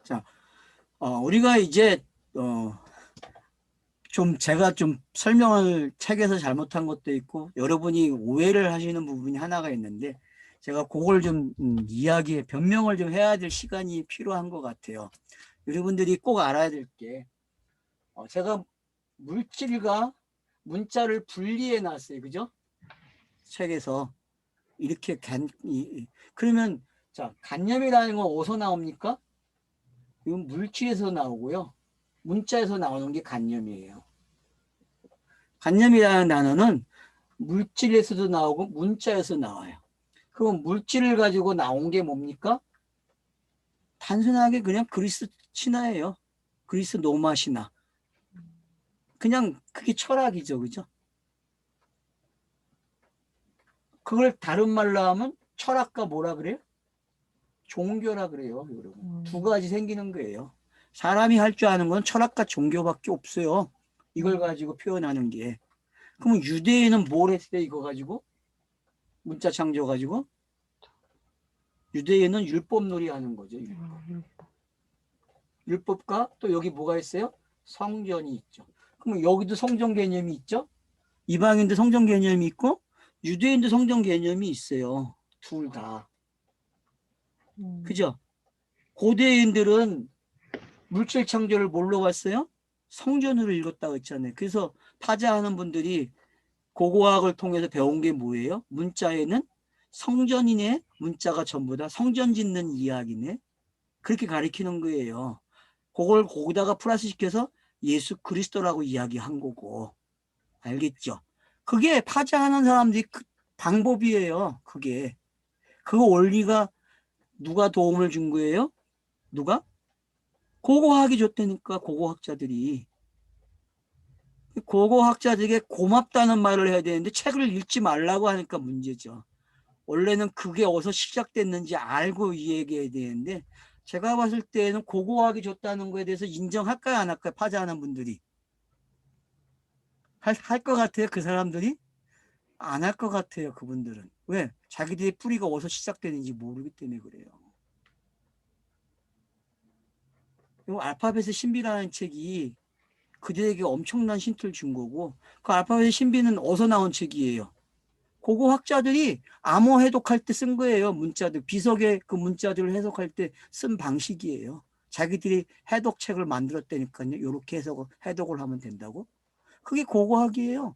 자, 우리가 이제 좀 제가 좀 설명을 책에서 잘못한 것도 있고 여러분이 오해를 하시는 부분이 하나가 있는데 제가 그걸 좀 변명을 좀 해야 될 시간이 필요한 것 같아요. 여러분들이 꼭 알아야 될 게 제가 물질과 문자를 분리해 놨어요. 그죠? 책에서 이렇게 그러면 자, 간념이라는 건 어디서 나옵니까? 이건 물질에서 나오고요. 문자에서 나오는 게 간념이에요. 간념이라는 단어는 물질에서도 나오고 문자에서 나와요. 그럼 물질을 가지고 나온 게 뭡니까? 단순하게 그냥 그리스 신화예요. 그리스 로마 신화. 그냥 그게 철학이죠. 그죠? 그걸 다른 말로 하면 철학과 뭐라 그래요? 종교라 그래요. 여러분. 두 가지 생기는 거예요. 사람이 할 줄 아는 건 철학과 종교밖에 없어요. 이걸 가지고 표현하는 게. 그러면 유대인은 뭘 했어요? 이거 가지고? 문자 창조 가지고? 유대인은 율법놀이 하는 거죠. 율법과 또 여기 뭐가 있어요? 성전이 있죠. 그럼 여기도 성전 개념이 있죠? 이방인도 성전 개념이 있고 유대인도 성전 개념이 있어요. 둘 다. 그죠? 고대인들은 물질 창조를 뭘로 봤어요? 성전으로 읽었다고 했잖아요. 그래서 파자하는 분들이 고고학을 통해서 배운 게 뭐예요? 문자에는 성전이네, 문자가 전부 다 성전 짓는 이야기네. 그렇게 가리키는 거예요. 그걸 거기다가 플러스 시켜서 예수 그리스도라고 이야기한 거고. 알겠죠? 그게 파자하는 사람들이 그 방법이에요. 그게. 그 원리가 누가 도움을 준 거예요? 누가? 고고학이 줬다니까, 고고학자들이. 고고학자들에게 고맙다는 말을 해야 되는데 책을 읽지 말라고 하니까 문제죠. 원래는 그게 어디서 시작됐는지 알고 이야기해야 되는데 제가 봤을 때는 고고학이 줬다는 거에 대해서 인정할까요? 안 할까요? 파자하는 분들이. 할 것 같아요? 그 사람들이? 안 할 것 같아요. 그분들은. 왜? 자기들의 뿌리가 어디서 시작되는지 모르기 때문에 그래요. 알파벳의 신비라는 책이 그들에게 엄청난 힌트를 준 거고 그 알파벳의 신비는 어디서 나온 책이에요? 고고학자들이 암호 해독할 때 쓴 거예요. 문자들. 비석의 그 문자들을 해석할 때 쓴 방식이에요. 자기들이 해독책을 만들었다니까요. 이렇게 해독을 하면 된다고. 그게 고고학이에요.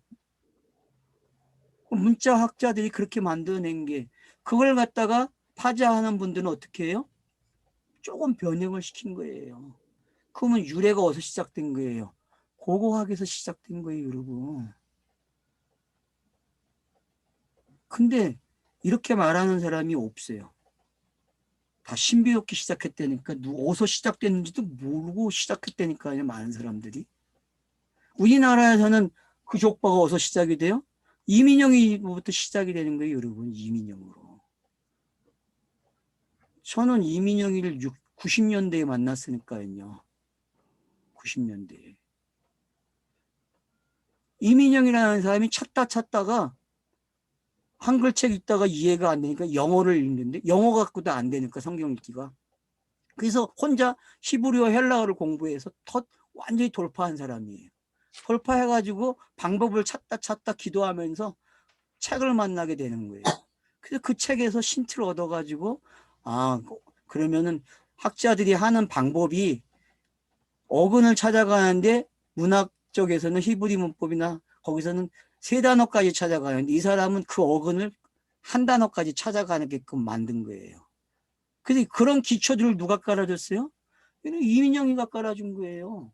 문자학자들이 그렇게 만들어낸 게 그걸 갖다가 파자하는 분들은 어떻게 해요? 조금 변형을 시킨 거예요. 그러면 유래가 어디서 시작된 거예요? 고고학에서 시작된 거예요, 여러분. 근데 이렇게 말하는 사람이 없어요. 다 신비롭게 시작했다니까 어디서 시작됐는지도 모르고 시작했다니까요. 많은 사람들이. 우리나라에서는 그 족보가 어디서 시작이 돼요? 이민영이부터 시작이 되는 거예요. 여러분. 이민영으로. 저는 이민영이를 90년대에 만났으니까요. 90년대에. 이민영이라는 사람이 찾다가 한글책 읽다가 이해가 안 되니까 영어를 읽는데 영어 갖고도 안 되니까 성경 읽기가. 그래서 혼자 히브리어 헬라어를 공부해서 완전히 돌파한 사람이에요. 돌파해가지고 방법을 찾다 기도하면서 책을 만나게 되는 거예요. 그래서 그 책에서 힌트를 얻어가지고 그러면은 학자들이 하는 방법이 어근을 찾아가는데 문학 쪽에서는 히브리 문법이나 거기서는 세 단어까지 찾아가는데 이 사람은 그 어근을 한 단어까지 찾아가게끔 만든 거예요. 그래서 그런 기초들을 누가 깔아줬어요? 이민영이가 깔아준 거예요.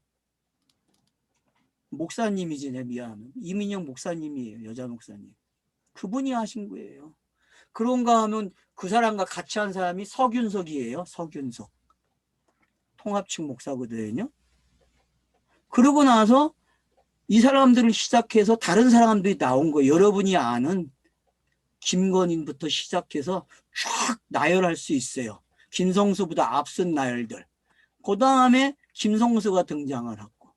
목사님이지, 내 미안하면. 이민영 목사님이에요. 여자 목사님. 그분이 하신 거예요. 그런가 하면 그 사람과 같이 한 사람이 서균석이에요. 서균석. 통합측 목사거든요. 그러고 나서 이 사람들을 시작해서 다른 사람들이 나온 거예요. 여러분이 아는 김건인부터 시작해서 쫙 나열할 수 있어요. 김성수보다 앞선 나열들. 그 다음에 김성수가 등장을 하고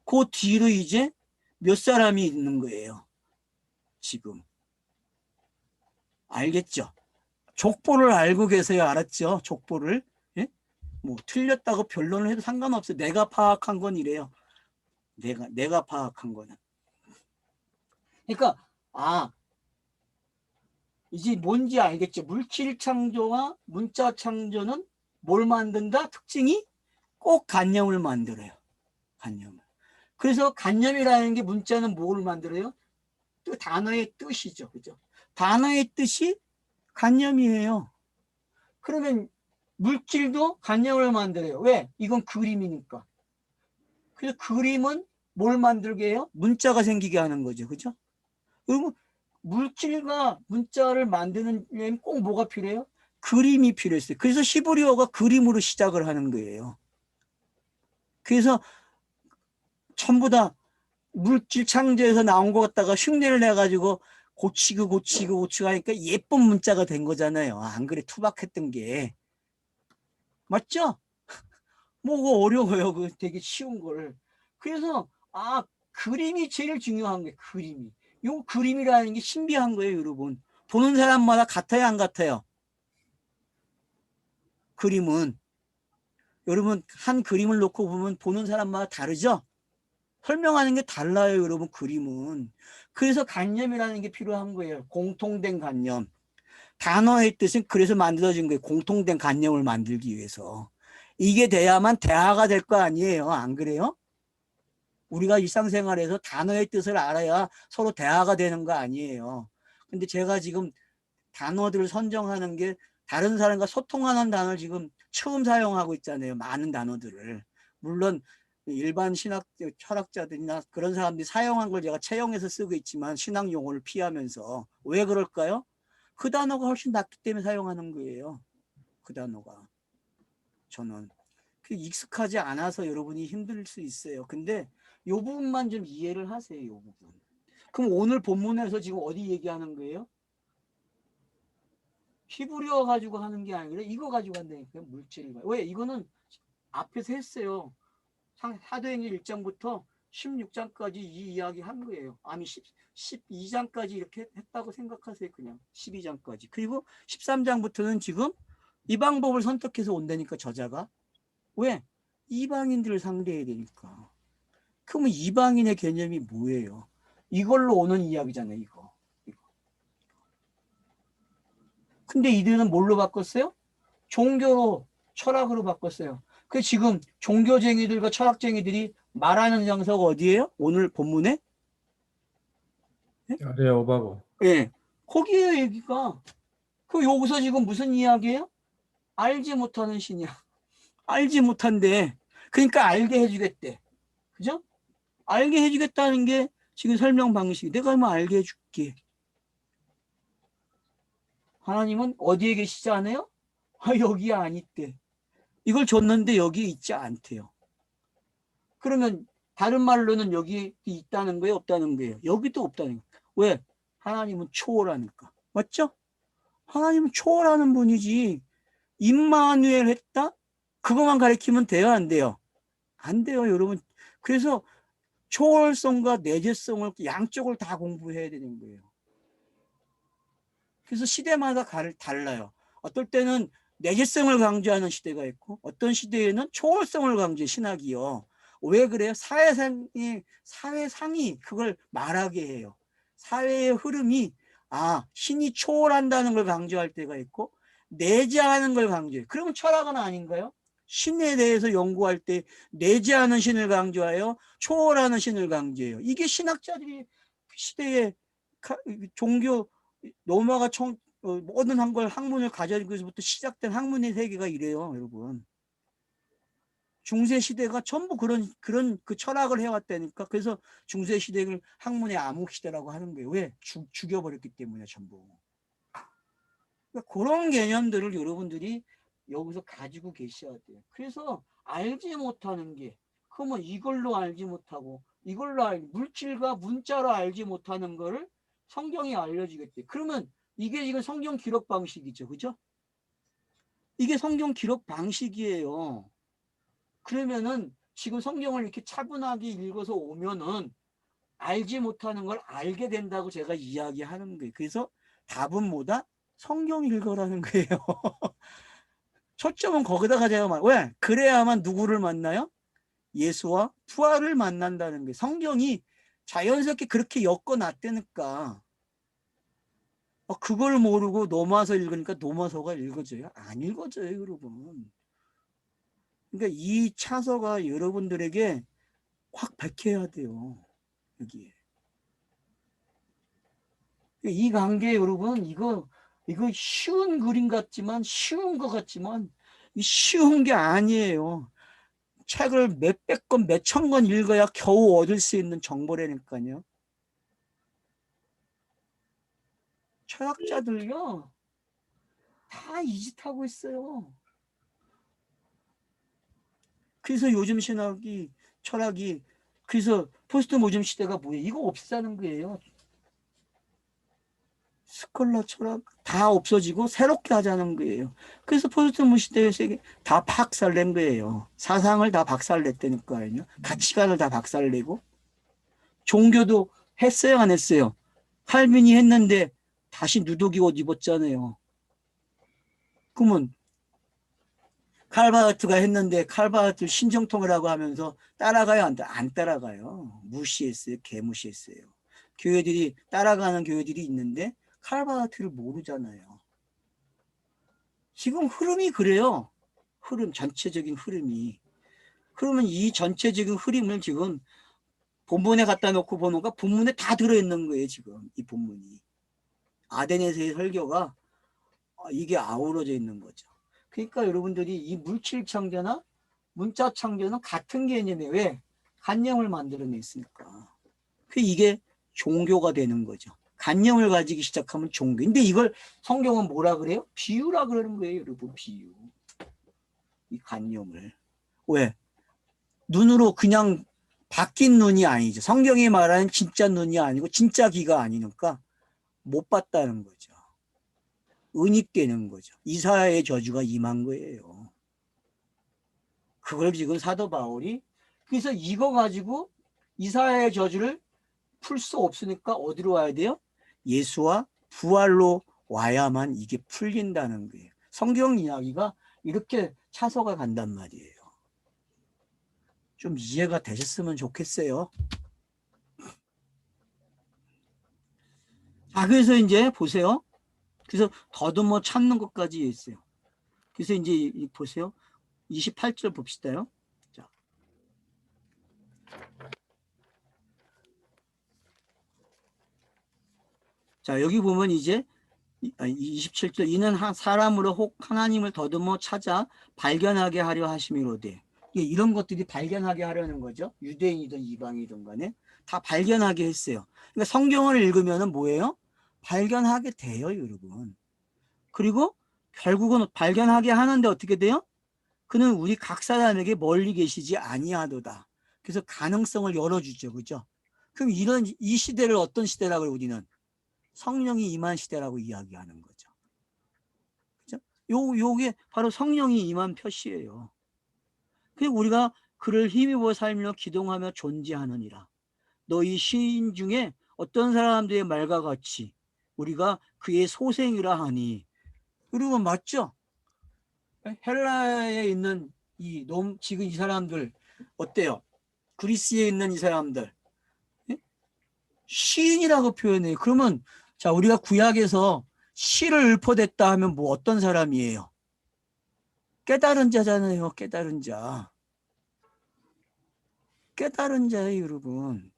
그 뒤로 이제 몇 사람이 있는 거예요. 지금. 알겠죠? 족보를 알고 계세요. 알았죠? 족보를. 예? 뭐 틀렸다고 변론을 해도 상관없어요. 내가 파악한 건 이래요. 내가 파악한 거는. 그러니까 이제 뭔지 알겠죠? 물질 창조와 문자 창조는 뭘 만든다? 특징이 꼭 관념을 만들어요. 관념을. 그래서 관념이라는 게 문자는 뭘 만들어요? 또 단어의 뜻이죠. 그죠? 단어의 뜻이 관념이에요. 그러면 물질도 관념을 만들어요. 왜? 이건 그림이니까. 그래서 그림은 뭘 만들게 해요? 문자가 생기게 하는 거죠. 그죠? 그리고 물질과 문자를 만드는 데는 꼭 뭐가 필요해요? 그림이 필요했어요. 그래서 시브리어가 그림으로 시작을 하는 거예요. 그래서 전부 다 물질 창조에서 나온 것 같다가 흉내를 내가지고 고치고 하니까 예쁜 문자가 된 거잖아요. 안 그래 투박했던 게. 맞죠? 뭐가 어려워요. 그 되게 쉬운 걸. 그래서 그림이 제일 중요한 거예요. 그림이. 요 그림이라는 게 신비한 거예요, 여러분. 보는 사람마다 같아요, 안 같아요? 그림은. 여러분 한 그림을 놓고 보면 보는 사람마다 다르죠? 설명하는 게 달라요, 여러분. 그림은. 그래서 관념이라는 게 필요한 거예요. 공통된 관념. 단어의 뜻은 그래서 만들어진 거예요. 공통된 관념을 만들기 위해서. 이게 돼야만 대화가 될 거 아니에요. 안 그래요? 우리가 일상생활에서 단어의 뜻을 알아야 서로 대화가 되는 거 아니에요. 근데 제가 지금 단어들을 선정하는 게 다른 사람과 소통하는 단어를 지금 처음 사용하고 있잖아요. 많은 단어들을. 물론 일반 신학 철학자들이나 그런 사람들이 사용한 걸 제가 채용해서 쓰고 있지만 신학 용어를 피하면서. 왜 그럴까요? 그 단어가 훨씬 낫기 때문에 사용하는 거예요. 그 단어가. 저는 익숙하지 않아서 여러분이 힘들 수 있어요. 근데 이 부분만 좀 이해를 하세요. 이 부분. 그럼 오늘 본문에서 지금 어디 얘기하는 거예요? 히브리어 가지고 하는 게 아니라 이거 가지고 한다니까요. 물질을. 왜? 이거는 앞에서 했어요. 사도행전 1장부터 16장까지 이 이야기 한 거예요. 아니 12장까지 이렇게 했다고 생각하세요. 그냥 12장까지. 그리고 13장부터는 지금 이 방법을 선택해서 온다니까 저자가. 왜? 이방인들을 상대해야 되니까. 그러면 이방인의 개념이 뭐예요? 이걸로 오는 이야기잖아요. 이거. 근데 이들은 뭘로 바꿨어요? 종교로, 철학으로 바꿨어요. 그 지금 종교쟁이들과 철학쟁이들이 말하는 장소가 어디예요? 오늘 본문에? 아레오바고. 예. 거기에요, 여기가. 여기서 지금 무슨 이야기예요? 알지 못하는 신이야. 알지 못한데. 그러니까 알게 해주겠대. 그죠? 알게 해주겠다는 게 지금 설명 방식이. 내가 뭐 알게 해줄게. 하나님은 어디에 계시지 않아요? 여기 아니대. 이걸 줬는데 여기 있지 않대요. 그러면 다른 말로는 여기 있다는 거예요? 없다는 거예요? 여기도 없다는 거예요. 왜? 하나님은 초월하니까. 맞죠? 하나님은 초월하는 분이지. 임마누엘 했다? 그것만 가리키면 돼요? 안 돼요? 안 돼요, 여러분. 그래서 초월성과 내재성을 양쪽을 다 공부해야 되는 거예요. 그래서 시대마다 달라요. 어떨 때는 내재성을 강조하는 시대가 있고 어떤 시대에는 초월성을 강조해 신학이요. 왜 그래요? 사회상이 그걸 말하게 해요. 사회의 흐름이 신이 초월한다는 걸 강조할 때가 있고 내재하는 걸 강조해요. 그러면 철학은 아닌가요? 신에 대해서 연구할 때 내재하는 신을 강조하여 초월하는 신을 강조해요. 이게 신학자들이 시대의 종교 로마가 모든 한걸 학문을 가져서부터 시작된 학문의 세계가 이래요, 여러분. 중세 시대가 전부 그런 그 철학을 해왔다니까. 그래서 중세 시대를 학문의 암흑 시대라고 하는 거예요. 왜? 죽여버렸기 때문에 전부. 그러니까 그런 개념들을 여러분들이 여기서 가지고 계셔야 돼요. 그래서 알지 못하는 게, 그러면 이걸로 알지 못하고 물질과 문자로 알지 못하는 거를 성경이 알려주겠대. 그러면 이게 지금 성경 기록 방식이죠. 그죠? 이게 성경 기록 방식이에요. 그러면은 지금 성경을 이렇게 차분하게 읽어서 오면은 알지 못하는 걸 알게 된다고 제가 이야기하는 거예요. 그래서 답은 뭐다? 성경 읽어라는 거예요. 초점은 거기다 가져야만. 왜? 그래야만 누구를 만나요? 예수와 부활을 만난다는 게 성경이 자연스럽게 그렇게 엮어놨다니까. 그걸 모르고 넘어서 읽으니까 넘어서가 읽어져요? 안 읽어져요, 여러분. 그러니까 이 차서가 여러분들에게 확 박혀야 돼요. 여기에. 이 관계 여러분 이거 쉬운 그림 같지만 쉬운 것 같지만 쉬운 게 아니에요. 책을 몇백 권, 몇천 권 읽어야 겨우 얻을 수 있는 정보라니까요. 철학자들요 다 이 짓 하고 있어요. 그래서 요즘 신학이 철학이 그래서 포스트 모즘 시대가 뭐예요? 이거 없애자는 거예요. 스콜라 철학 다 없어지고 새롭게 하자는 거예요. 그래서 포스트 모즘 시대에서 다 박살낸 거예요. 사상을 다 박살냈다니까요. 가치관을 다 박살내고 종교도 했어요, 안 했어요? 칼빈이 했는데 다시 누더기 옷 입었잖아요. 그러면 칼바르트가 했는데 칼바르트 신정통이라고 하면서 따라가요? 안 따라가요. 무시했어요. 개무시했어요. 교회들이 따라가는 교회들이 있는데 칼바르트를 모르잖아요. 지금 흐름이 그래요. 흐름, 전체적인 흐름이. 그러면 이 전체적인 흐름을 지금 본문에 갖다 놓고 보는 거 본문에 다 들어있는 거예요. 지금 이 본문이. 아덴에서의 설교가 이게 아우러져 있는 거죠. 그러니까 여러분들이 이 물질 창조나 문자 창조는 같은 개념이에요. 왜? 관념을 만들어냈으니까. 이게 종교가 되는 거죠. 관념을 가지기 시작하면 종교. 근데 이걸 성경은 뭐라 그래요? 비유라 그러는 거예요, 여러분. 비유. 이 관념을. 왜? 눈으로 그냥 바뀐 눈이 아니죠. 성경이 말하는 진짜 눈이 아니고 진짜 귀가 아니니까 못 봤다는 거죠. 은입되는 거죠. 이사야의 저주가 임한 거예요. 그걸 지금 사도 바울이 그래서 이거 가지고 이사야의 저주를 풀 수 없으니까 어디로 와야 돼요? 예수와 부활로 와야만 이게 풀린다는 거예요. 성경 이야기가 이렇게 차서가 간단 말이에요. 좀 이해가 되셨으면 좋겠어요. 자, 그래서 이제 보세요. 그래서 더듬어 찾는 것까지 있어요. 그래서 이제 보세요. 28절 봅시다요. 자, 자 여기 보면 이제 27절 이는 사람으로 혹 하나님을 더듬어 찾아 발견하게 하려 하심이로되 이런 것들이 발견하게 하려는 거죠. 유대인이든 이방이든 간에 다 발견하게 했어요. 그러니까 성경을 읽으면 뭐예요? 발견하게 돼요, 여러분. 그리고 결국은 발견하게 하는데 어떻게 돼요? 그는 우리 각 사람에게 멀리 계시지 아니하도다. 그래서 가능성을 열어주죠. 그죠? 그럼 이 시대를 어떤 시대라고 우리는 성령이 임한 시대라고 이야기하는 거죠. 그죠? 요게 바로 성령이 임한 표시예요. 그리고 우리가 그를 힘입어 살며 기동하며 존재하느니라. 너희 시인 중에 어떤 사람들의 말과 같이 우리가 그의 소생이라 하니. 여러분 맞죠? 헬라에 있는 지금 이 사람들 어때요? 그리스에 있는 이 사람들 시인이라고 표현해요. 그러면 자 우리가 구약에서 시를 읊어댔다 하면 뭐 어떤 사람이에요? 깨달은 자잖아요. 깨달은 자. 깨달은 자예요, 여러분.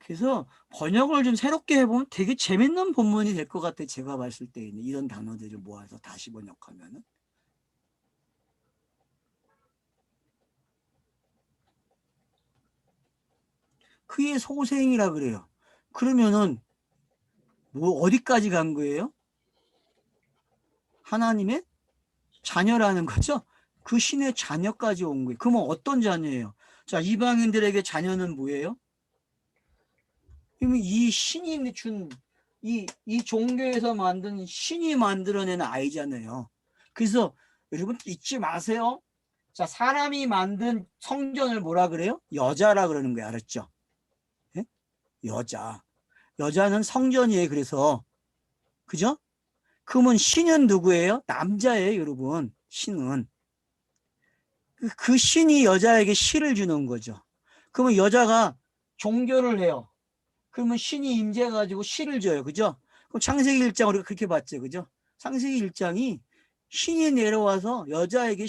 그래서 번역을 좀 새롭게 해보면 되게 재밌는 본문이 될 것 같아요. 제가 봤을 때는 이런 단어들을 모아서 다시 번역하면은. 그의 소생이라 그래요. 그러면은 뭐 어디까지 간 거예요? 하나님의 자녀라는 거죠. 그 신의 자녀까지 온 거예요. 그러면 어떤 자녀예요? 자, 이방인들에게 자녀는 뭐예요? 그러면 이 신이 준 이 종교에서 만든 신이 만들어낸 아이잖아요. 그래서 여러분 잊지 마세요. 자, 사람이 만든 성전을 뭐라 그래요? 여자라 그러는 거예요. 알았죠? 예? 여자. 여자는 성전이에요. 그래서 그죠? 그러면 신은 누구예요? 남자예요, 여러분. 신은 그 신이 여자에게 시를 주는 거죠. 그러면 여자가 종교를 해요. 그러면 신이 임재해가지고 시를 줘요. 그죠? 그럼 창세기 1장 우리가 그렇게 봤죠. 그죠? 창세기 1장이 신이 내려와서 여자에게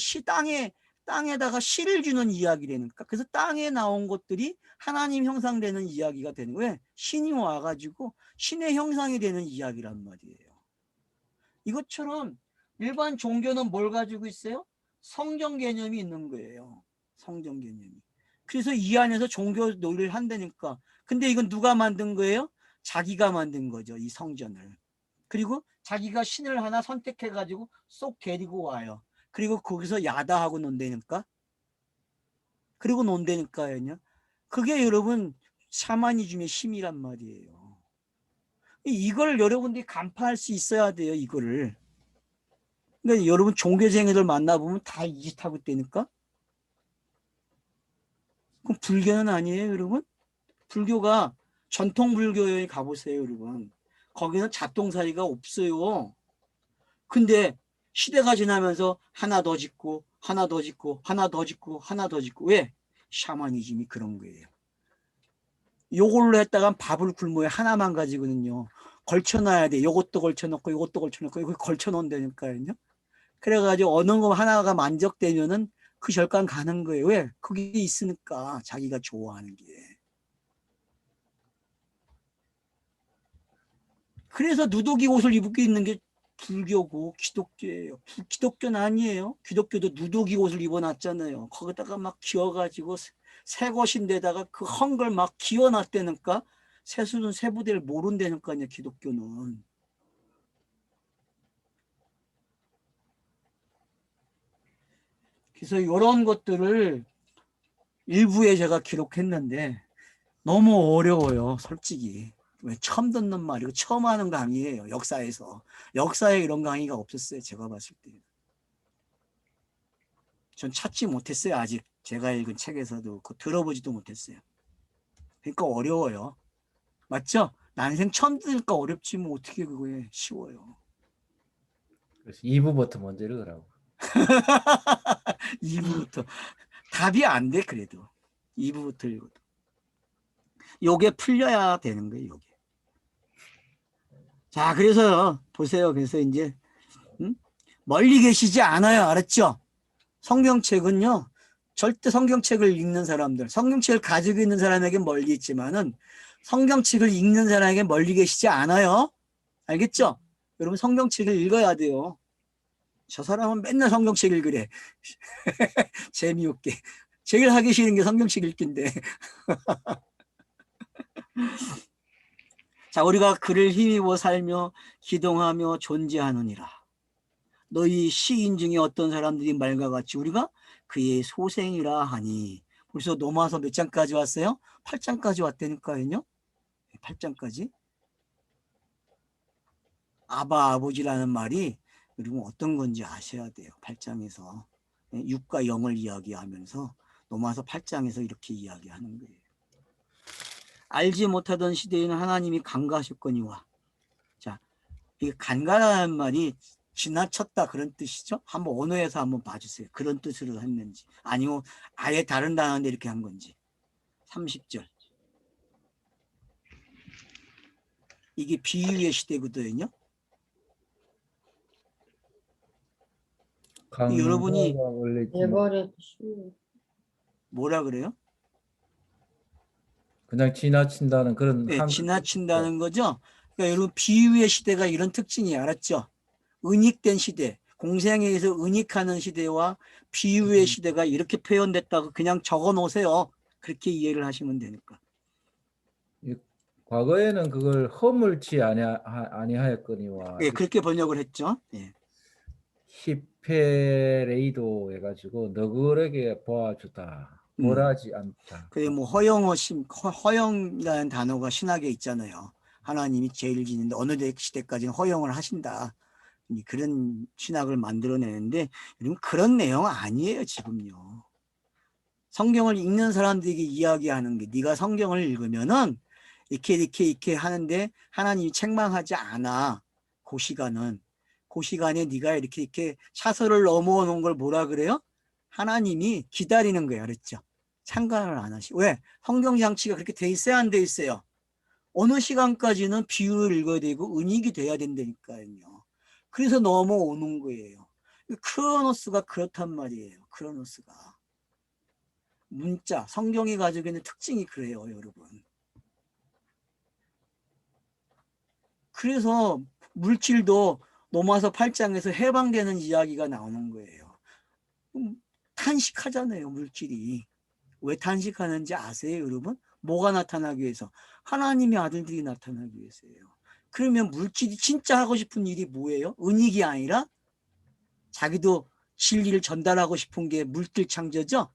땅에다가 시를 주는 이야기라니까. 그래서 땅에 나온 것들이 하나님 형상되는 이야기가 되는 거예요. 신이 와가지고 신의 형상이 되는 이야기란 말이에요. 이것처럼 일반 종교는 뭘 가지고 있어요? 성전 개념이 있는 거예요. 성전 개념이. 그래서 이 안에서 종교 논리를 한다니까. 근데 이건 누가 만든 거예요? 자기가 만든 거죠. 이 성전을. 그리고 자기가 신을 하나 선택해가지고 쏙 데리고 와요. 그리고 거기서 야다하고 논다니까. 그리고 논다니까요. 그게 여러분 샤머니즘의 힘이란 말이에요. 이걸 여러분들이 간파할 수 있어야 돼요. 이거를. 그러니까 여러분 종교생애들 만나보면 다 이 짓 하고 있다니까. 그럼 불교는 아니에요, 여러분? 불교가 전통 불교에 가보세요, 여러분. 거기는 잡동사리가 없어요. 근데 시대가 지나면서 하나 더 짓고 하나 더 짓고 하나 더 짓고 하나 더 짓고. 왜? 샤머니즘이 그런 거예요. 요걸로 했다간 밥을 굶어야 하나만 가지고는요. 걸쳐놔야 돼. 요것도 걸쳐놓고 요것도 걸쳐놓고 이거 걸쳐놓는다니까요. 그래가지고 어느 거 하나가 만족되면은 그 절간 가는 거예요. 왜? 그게 있으니까 자기가 좋아하는 게. 그래서 누더기 옷을 입고 있는 게 불교고 기독교예요. 기독교는 아니에요. 기독교도 누더기 옷을 입어놨잖아요. 거기다가 막 기어가지고 새 것인데다가 그 헌 걸 막 기어놨다니까. 세수는 세부대를 모른다니까요. 기독교는. 그래서 이런 것들을 일부에 제가 기록했는데 너무 어려워요. 솔직히. 왜 처음 듣는 말이고 처음 하는 강의예요. 역사에서. 역사에 이런 강의가 없었어요. 제가 봤을 때. 전 찾지 못했어요. 아직 제가 읽은 책에서도 들어보지도 못했어요. 그러니까 어려워요. 맞죠? 난생 처음 들으니까 어렵지 뭐 어떻게 그거에 쉬워요. 그래서 2부부터 먼저 읽으라고. 2부부터. 답이 안 돼 그래도. 2부부터 읽어도. 요게 풀려야 되는 거예요. 요게. 자, 그래서 보세요. 그래서 이제 멀리 계시지 않아요. 알았죠? 성경책은요. 절대 성경책을 읽는 사람들, 성경책을 가지고 있는 사람에게 멀리 있지만은 성경책을 읽는 사람에게 멀리 계시지 않아요. 알겠죠? 여러분 성경책을 읽어야 돼요. 저 사람은 맨날 성경책 읽으래. 재미없게. 제일 하기 싫은 게 성경책 읽기인데. 자, 우리가 그를 힘입어 살며 기동하며 존재하느니라. 너희 시인 중에 어떤 사람들이 말과 같이 우리가 그의 소생이라 하니. 벌써 넘어와서 몇 장까지 왔어요? 8장까지 왔다니까요. 8장까지. 아바 아버지라는 말이 여러분 어떤 건지 아셔야 돼요. 8장에서. 6과 0을 이야기하면서 넘어와서 8장에서 이렇게 이야기하는 거예요. 알지 못하던 시대에는 하나님이 간과하셨거니와. 자, 이 간과라는 말이 지나쳤다 그런 뜻이죠. 한번 언어에서 한번 봐주세요. 그런 뜻으로 했는지 아니면 아예 다른 단어인데 이렇게 한 건지. 30절. 이게 비유의 시대거든요. 여러분이 뭐라 그래요? 그냥 지나친다는 그런 네, 지나친다는 거죠. 그러니까 여러분 비유의 시대가 이런 특징이 알았죠? 은닉된 시대, 공생에 의해서 은닉하는 시대와 비유의 시대가 이렇게 표현됐다고 그냥 적어 놓으세요. 그렇게 이해를 하시면 되니까. 과거에는 그걸 허물치 아니하였거니와 예, 그렇게 번역을 했죠. 예. 히페레이도 해가지고 너그러게 보아주다. 벌하지 않다. 그게 뭐 허영이라는 단어가 신학에 있잖아요. 하나님이 죄를 지는데 어느 시대까지는 허영을 하신다. 그런 신학을 만들어내는데 그런 내용 아니에요. 지금요. 성경을 읽는 사람들에게 이야기하는 게 네가 성경을 읽으면은 이렇게 하는데 하나님이 책망하지 않아. 그 시간에 네가 이렇게 차선을 넘어오는 걸 뭐라 그래요? 하나님이 기다리는 거예요. 알았죠? 참관을 안 하시고. 왜? 성경 장치가 그렇게 돼 있어야 안 돼 있어요? 어느 시간까지는 비유를 읽어야 되고 은익이 돼야 된다니까요. 그래서 넘어오는 거예요. 크로노스가 그렇단 말이에요. 크로노스가. 문자, 성경이 가지고 있는 특징이 그래요, 여러분. 그래서 물질도 로마서 8장에서 해방되는 이야기가 나오는 거예요. 탄식하잖아요, 물질이. 왜 탄식하는지 아세요, 여러분? 뭐가 나타나기 위해서? 하나님의 아들들이 나타나기 위해서예요. 그러면 물질이 진짜 하고 싶은 일이 뭐예요? 은익이 아니라 자기도 진리를 전달하고 싶은 게 물질 창조죠?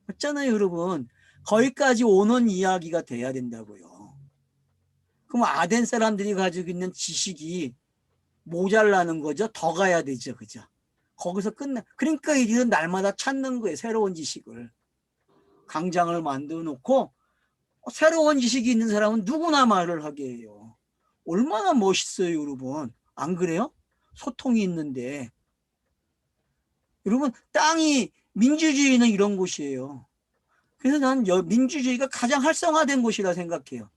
맞잖아요, 여러분. 거기까지 오는 이야기가 돼야 된다고요. 그럼 아덴 사람들이 가지고 있는 지식이 모자라는 거죠. 더 가야 되죠. 그죠? 거기서 그러니까 이들은 날마다 찾는 거예요. 새로운 지식을. 강장을 만들어 놓고 새로운 지식이 있는 사람은 누구나 말을 하게 해요. 얼마나 멋있어요, 여러분. 안 그래요? 소통이 있는데. 여러분, 땅이 민주주의는 이런 곳이에요. 그래서 난 민주주의가 가장 활성화된 곳이라 생각해요.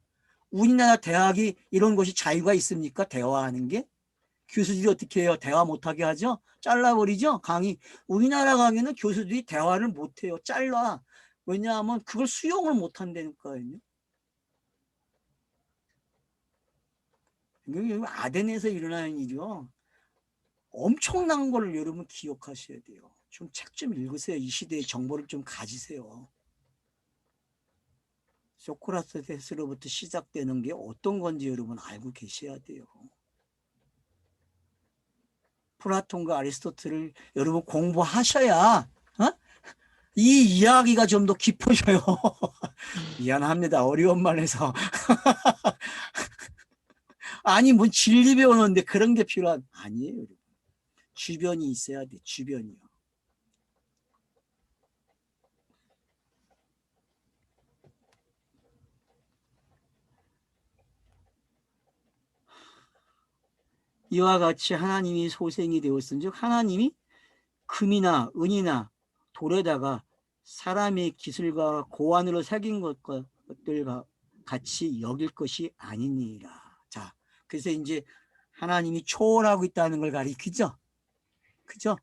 우리나라 대학이 이런 것이 자유가 있습니까? 대화하는 게? 교수들이 어떻게 해요? 대화 못하게 하죠? 잘라버리죠? 강의. 우리나라 강의는 교수들이 대화를 못해요. 잘라. 왜냐하면 그걸 수용을 못한다니까요. 아덴에서 일어나는 일이요. 엄청난 걸 여러분 기억하셔야 돼요. 좀 책 좀 읽으세요. 이 시대의 정보를 좀 가지세요. 소크라테스로부터 시작되는 게 어떤 건지 여러분 알고 계셔야 돼요. 플라톤과 아리스토텔을 여러분 공부하셔야 이 이야기가 좀 더 깊어져요. 미안합니다. 어려운 말해서. 아니 뭐 진리 배우는데 그런 게 아니에요. 여러분. 주변이 있어야 돼. 주변이요. 이와 같이 하나님이 소생이 되었은즉 하나님이 금이나 은이나 돌에다가 사람의 기술과 고안으로 새긴 것들과 같이 여길 것이 아니니라. 자, 그래서 이제 하나님이 초월하고 있다는 걸 가리키죠. 그죠?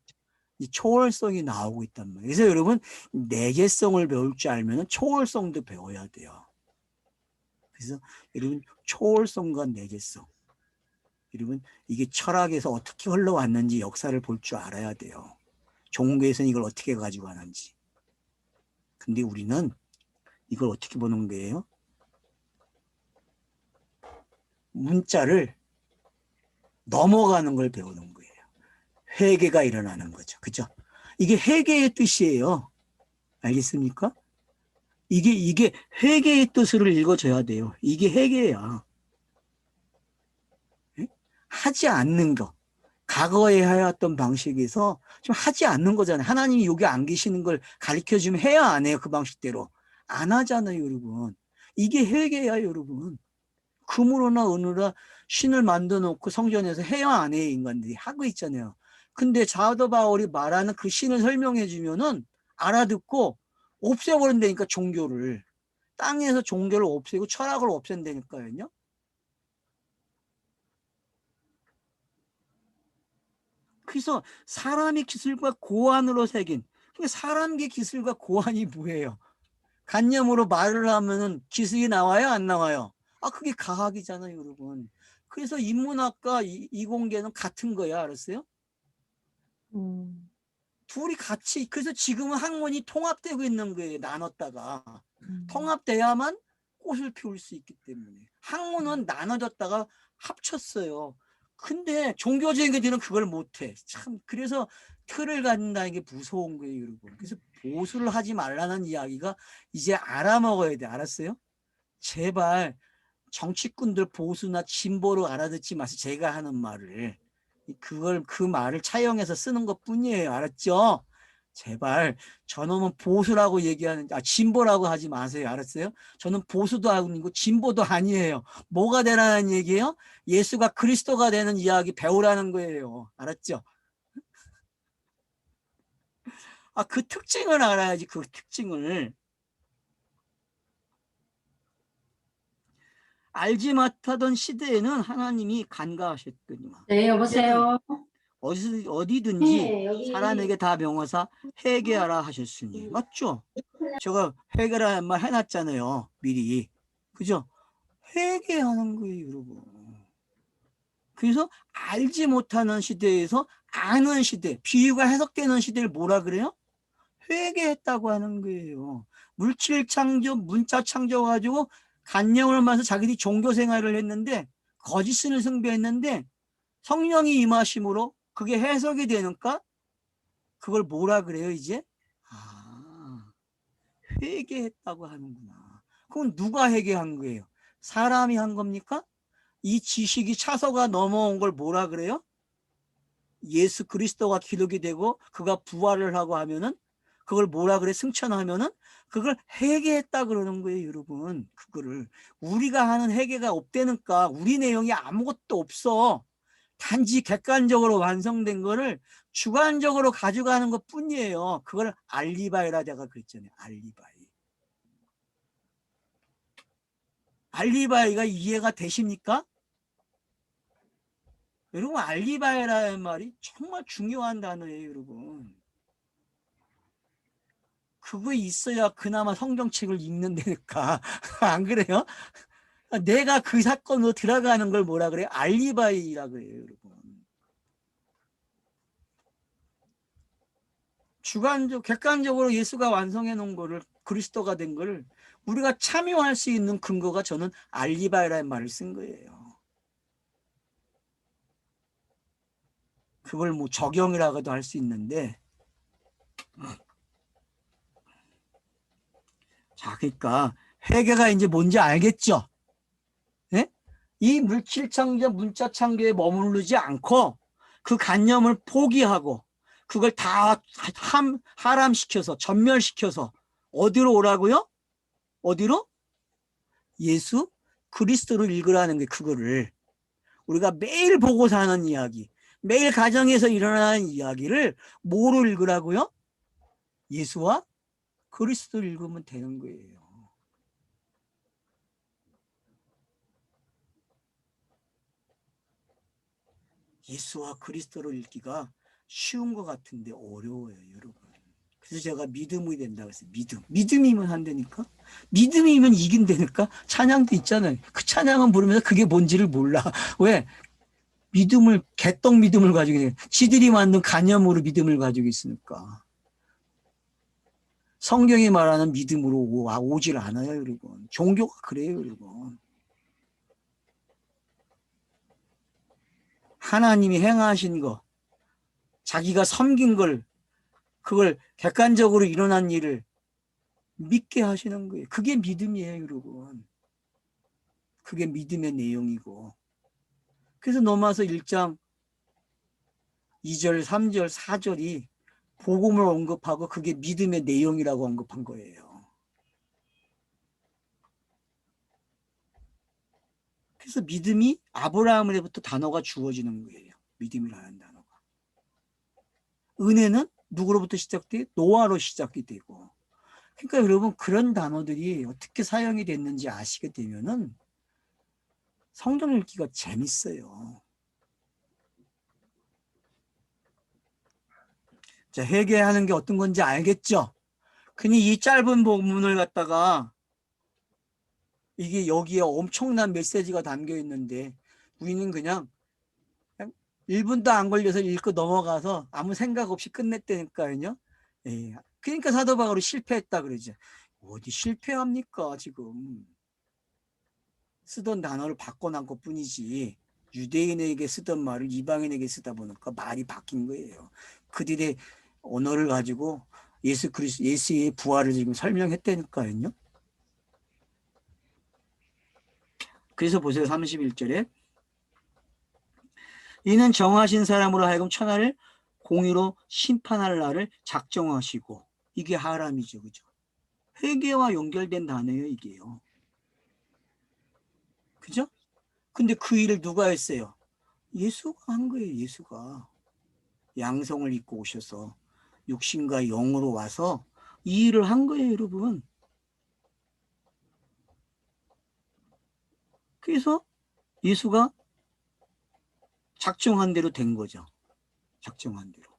이 초월성이 나오고 있단 말이에요. 그래서 여러분 내재성을 배울 줄 알면 초월성도 배워야 돼요. 그래서 여러분 초월성과 내재성. 여러분 이게 철학에서 어떻게 흘러왔는지 역사를 볼 줄 알아야 돼요. 종교에서는 이걸 어떻게 가지고 가는지. 근데 우리는 이걸 어떻게 보는 거예요? 문자를 넘어가는 걸 배우는 거예요. 회개가 일어나는 거죠. 그죠? 이게 회개의 뜻이에요. 알겠습니까? 이게 회개의 뜻을 읽어줘야 돼요. 이게 회개야. 하지 않는 거. 과거에 해왔던 방식에서 좀 하지 않는 거잖아요. 하나님이 여기 안 계시는 걸 가르쳐주면 해야 안 해요. 그 방식대로. 안 하잖아요, 여러분. 이게 회개야, 여러분. 금으로나 은으로 신을 만들어 놓고 성전에서 해야 안 해요, 인간들이. 하고 있잖아요. 근데 사도 바울이 말하는 그 신을 설명해 주면은 알아듣고 없애버린다니까, 종교를. 땅에서 종교를 없애고 철학을 없앤다니까요. 그래서 사람의 기술과 고안으로 새긴, 사람의 기술과 고안이 뭐예요? 관념으로 말을 하면은 기술이 나와요, 안 나와요? 그게 과학이잖아요, 여러분. 그래서 인문학과 이공계는 같은 거야, 알았어요? 둘이 같이, 그래서 지금은 학문이 통합되고 있는 거예요, 나눴다가. 통합돼야만 꽃을 피울 수 있기 때문에. 학문은 나눠졌다가 합쳤어요. 근데 종교적인 것들은 그걸 못해. 참, 그래서 틀을 갖는다는 게 무서운 거예요, 여러분. 그래서 보수를 하지 말라는 이야기가 이제 알아먹어야 돼. 알았어요? 제발 정치꾼들 보수나 진보로 알아듣지 마세요. 제가 하는 말을. 그 말을 차용해서 쓰는 것 뿐이에요. 알았죠? 제발 저놈은 보수라고 얘기하는, 진보라고 하지 마세요. 알았어요? 저는 보수도 아니고 진보도 아니에요. 뭐가 되라는 얘기예요? 예수가 그리스도가 되는 이야기 배우라는 거예요. 알았죠? 그 특징을 알아야지. 그 특징을 알지 못하던 시대에는 하나님이 간과하셨더니만 네, 여보세요. 어디든지 네, 여기. 사람에게 다 명하사 회개하라 하셨으니. 맞죠? 제가 회개라는 말 해놨잖아요. 미리. 그죠? 회개하는 거예요, 여러분. 그래서 알지 못하는 시대에서 아는 시대, 비유가 해석되는 시대를 뭐라 그래요? 회개했다고 하는 거예요. 물질 창조, 문자 창조 가지고 간영을 하면서 자기들이 종교 생활을 했는데, 거짓을 숭배했는데, 성령이 임하심으로 그게 해석이 되니까 그걸 뭐라 그래요, 이제? 회개했다고 하는구나. 그럼 누가 회개한 거예요? 사람이 한 겁니까? 이 지식이 차서가 넘어온 걸 뭐라 그래요? 예수 그리스도가 기록이 되고 그가 부활을 하고 하면은 그걸 뭐라 그래? 승천하면은 그걸 회개했다 그러는 거예요, 여러분. 그거를 우리가 하는 회개가 없다니까. 우리 내용이 아무것도 없어. 단지 객관적으로 완성된 거를 주관적으로 가져가는 것 뿐이에요. 그걸 알리바이라 제가 그랬잖아요. 알리바이가 이해가 되십니까? 여러분, 알리바이라는 말이 정말 중요한 단어예요, 여러분. 그거 있어야 그나마 성경책을 읽는다니까. 안 그래요? 내가 그 사건으로 들어가는 걸 뭐라 그래요? 알리바이라 그래요, 여러분. 객관적으로 예수가 완성해 놓은 거를, 그리스도가 된 거를 우리가 참여할 수 있는 근거가 저는 알리바이라는 말을 쓴 거예요. 그걸 뭐 적용이라고도 할 수 있는데, 자, 그러니까 회개가 이제 뭔지 알겠죠? 네? 이 물질 창조, 문자 창조에 머무르지 않고 그 관념을 포기하고 그걸 다 하람시켜서 전멸시켜서 어디로 오라고요? 어디로? 예수 그리스도를 읽으라는 게, 그거를 우리가 매일 보고 사는 이야기, 매일 가정에서 일어나는 이야기를 뭐로 읽으라고요? 예수와 그리스도를 읽으면 되는 거예요. 예수와 그리스도를 읽기가 쉬운 것 같은데 어려워요, 여러분. 그래서 제가 믿음이 된다고 했어요. 믿음이면 한다니까? 믿음이면 이긴다니까? 찬양도 있잖아요. 그 찬양은 부르면서 그게 뭔지를 몰라. 왜? 개떡 믿음을 가지고 있는, 지들이 만든 관념으로 믿음을 가지고 있으니까. 성경이 말하는 믿음으로 오질 않아요, 여러분. 종교가 그래요, 여러분. 하나님이 행하신 거, 자기가 섬긴 걸, 그걸 객관적으로 일어난 일을 믿게 하시는 거예요. 그게 믿음이에요, 여러분. 그게 믿음의 내용이고. 그래서 로마서 1장 2절, 3절, 4절이 복음을 언급하고 그게 믿음의 내용이라고 언급한 거예요. 그래서 믿음이 아브라함으로부터 단어가 주어지는 거예요. 믿음이라는 단어가. 은혜는 누구로부터 시작돼? 노아로 시작이 되고. 그러니까 여러분, 그런 단어들이 어떻게 사용이 됐는지 아시게 되면은 성경 읽기가 재밌어요. 자, 회개하는 게 어떤 건지 알겠죠? 그니 이 짧은 본문을 갖다가 이게 여기에 엄청난 메시지가 담겨 있는데 우리는 그냥 1분도 안 걸려서 읽고 넘어가서 아무 생각 없이 끝냈다니까요. 예. 그러니까 사도 바울이 실패했다 그러죠. 어디 실패합니까, 지금. 쓰던 단어를 바꿔놓은 것 뿐이지 유대인에게 쓰던 말을 이방인에게 쓰다 보니까 말이 바뀐 거예요. 그들의 언어를 가지고 예수의 부활을 지금 설명했다니까요. 그래서 보세요. 31절에 이는 정하신 사람으로 하여금 천하를 공의로 심판할 날을 작정하시고, 이게 하람이죠. 그죠? 회개와 연결된 단어예요, 이게요. 그죠? 근데 그 일을 누가 했어요? 예수가 한 거예요, 예수가. 양성을 입고 오셔서 육신과 영으로 와서 이 일을 한 거예요, 여러분. 그래서 예수가 작정한 대로 된 거죠. 작정한 대로.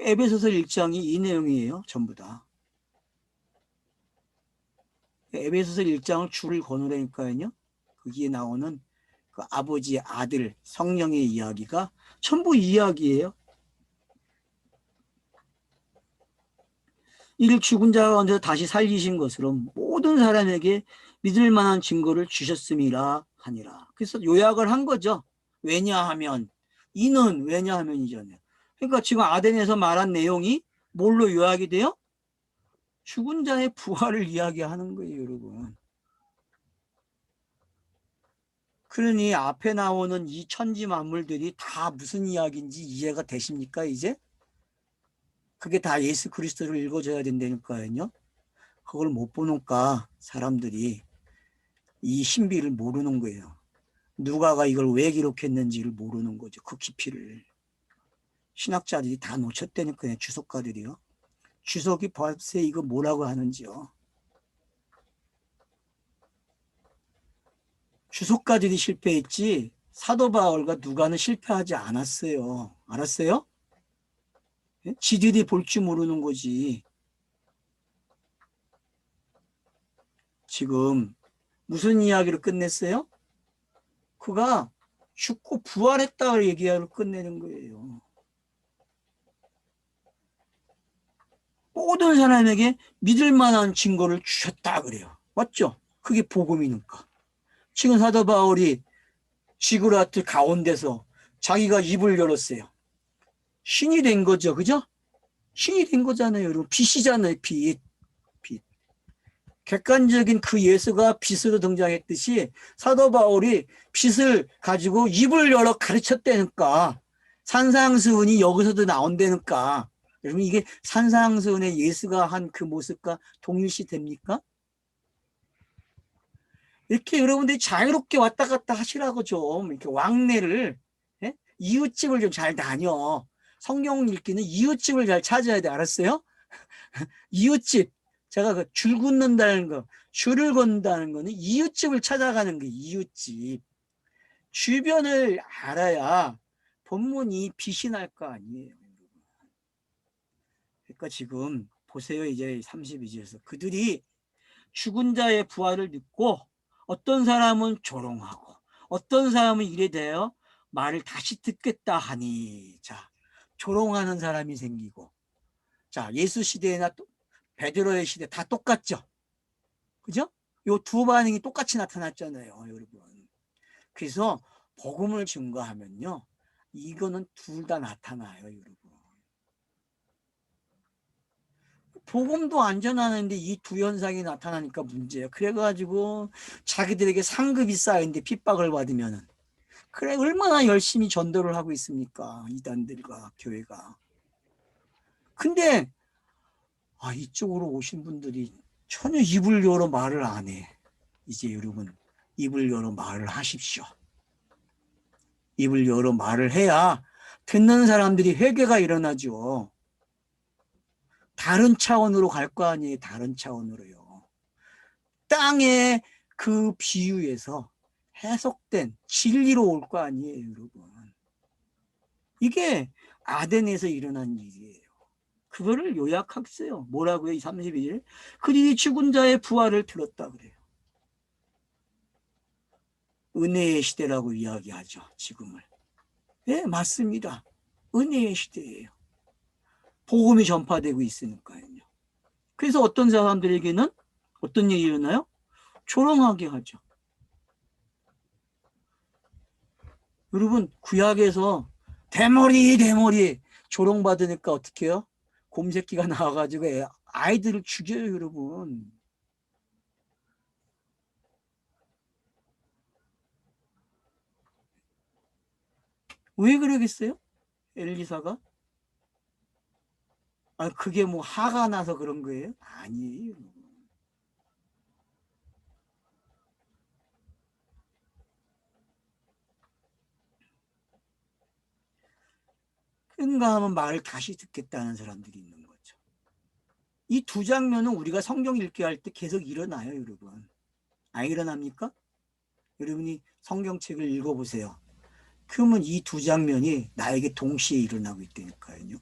에베소서 1장이 이 내용이에요, 전부 다. 에베소서 1장을 줄을 거느라니까요. 거기에 나오는 그 아버지, 아들, 성령의 이야기가 전부 이야기예요. 이를 죽은 자 가운데서 다시 살리신 것으로 모든 사람에게 믿을 만한 증거를 주셨음이라 하니라. 그래서 요약을 한 거죠. 왜냐하면, 이는 왜냐하면이잖아요. 그러니까 지금 아덴에서 말한 내용이 뭘로 요약이 돼요? 죽은 자의 부활을 이야기하는 거예요, 여러분. 그러니 앞에 나오는 이 천지 만물들이 다 무슨 이야기인지 이해가 되십니까, 이제? 그게 다 예수 그리스도를 읽어줘야 된다니까요. 그걸 못 보니까 사람들이 이 신비를 모르는 거예요. 누가가 이걸 왜 기록했는지를 모르는 거죠. 그 깊이를. 신학자들이 다 놓쳤다니까요. 주석가들이요. 주석이 벌써 이거 뭐라고 하는지요. 주석가들이 실패했지 사도 바울과 누가는 실패하지 않았어요. 알았어요? 지들이 볼 줄 모르는 거지. 지금 무슨 이야기를 끝냈어요? 그가 죽고 부활했다고 얘기하고 끝내는 거예요. 모든 사람에게 믿을 만한 증거를 주셨다 그래요. 맞죠? 그게 복음이니까. 지금 사도 바울이 지그라트 가운데서 자기가 입을 열었어요. 신이 된 거죠. 그죠? 신이 된 거잖아요. 여러분. 빛이잖아요. 빛. 빛. 객관적인 그 예수가 빛으로 등장했듯이 사도 바울이 빛을 가지고 입을 열어 가르쳤다니까. 산상수훈이 여기서도 나온다니까. 여러분 이게 산상수훈의 예수가 한 그 모습과 동일시 됩니까? 이렇게 여러분들이 자유롭게 왔다 갔다 하시라고 좀 이렇게 왕래를, 예? 이웃집을 좀 잘 다녀. 성경 읽기는 이웃집을 잘 찾아야 돼. 알았어요? 이웃집. 제가 그 줄 긋는다는 거, 줄을 건다는 거는 이웃집을 찾아가는 게 이웃집. 주변을 알아야 본문이 빛이 날 거 아니에요. 그러니까 지금 보세요. 이제 32절에서 그들이 죽은 자의 부활을 믿고 어떤 사람은 조롱하고 어떤 사람은 이래 돼요. 말을 다시 듣겠다 하니 자 조롱하는 사람이 생기고 자 예수 시대나 베드로의 시대 다 똑같죠. 그죠? 요 두 반응이 똑같이 나타났잖아요. 여러분. 그래서 복음을 증거하면요. 이거는 둘 다 나타나요. 여러분. 복음도 안전하는데 이 두 현상이 나타나니까 문제예요. 그래가지고 자기들에게 상급이 쌓이는데 핍박을 받으면은 그래 얼마나 열심히 전도를 하고 있습니까? 이단들과 교회가. 근데 이쪽으로 오신 분들이 전혀 입을 열어 말을 안 해. 이제 여러분 입을 열어 말을 하십시오. 입을 열어 말을 해야 듣는 사람들이 회개가 일어나죠. 다른 차원으로 갈 거 아니에요. 다른 차원으로요. 땅의 그 비유에서 해석된 진리로 올 거 아니에요, 여러분. 이게 아덴에서 일어난 일이에요. 그거를 요약했어요. 뭐라고요? 32절. 그들이 죽은 자의 부활을 들었다 그래요. 은혜의 시대라고 이야기하죠. 지금을. 네, 맞습니다. 은혜의 시대예요. 복음이 전파되고 있으니까요. 그래서 어떤 사람들에게는 어떤 일이 일어나요? 조롱하게 하죠. 여러분 구약에서 대머리 조롱받으니까 어떻게 해요? 곰새끼가 나와가지고 아이들을 죽여요. 여러분. 왜 그러겠어요? 엘리사가? 아, 그게 뭐 화가 나서 그런 거예요? 아니에요. 그런가 하면 말을 다시 듣겠다는 사람들이 있는 거죠. 이 두 장면은 우리가 성경 읽기 할 때 계속 일어나요, 여러분. 안 일어납니까? 여러분이 성경책을 읽어보세요. 그러면 이 두 장면이 나에게 동시에 일어나고 있다니까요.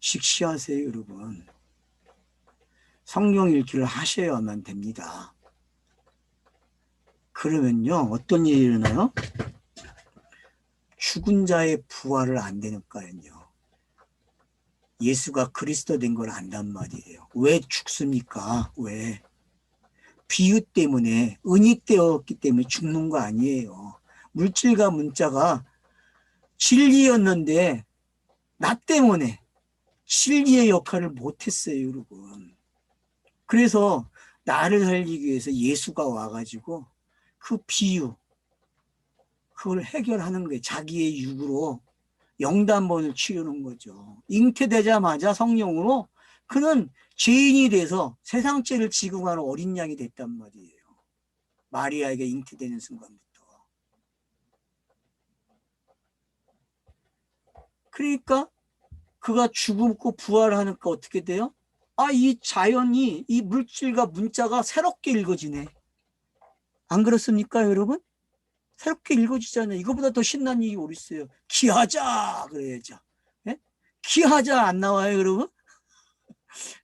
식시하세요, 여러분. 성경 읽기를 하셔야만 됩니다. 그러면요, 어떤 일이 일어나요? 죽은 자의 부활을 안 되니까요. 예수가 그리스도 된 걸 안단 말이에요. 왜 죽습니까? 왜? 비유 때문에, 은이 되었기 때문에 죽는 거 아니에요. 물질과 문자가 진리였는데 나 때문에 진리의 역할을 못했어요, 여러분. 그래서 나를 살리기 위해서 예수가 와가지고 그 비유, 그걸 해결하는 거예요. 자기의 육으로 영단번을 치르는 거죠. 잉태되자마자 성령으로 그는 죄인이 돼서 세상 죄를 지고 가는 어린 양이 됐단 말이에요. 마리아에게 잉태되는 순간부터. 그러니까 그가 죽고 부활하니까 어떻게 돼요? 아, 이 자연이, 이 물질과 문자가 새롭게 읽어지네. 안 그렇습니까, 여러분? 새롭게 읽어지잖아요. 이거보다 더 신난 일이 어디 있어요? 기하자! 그래야죠. 예? 기하자 안 나와요, 여러분?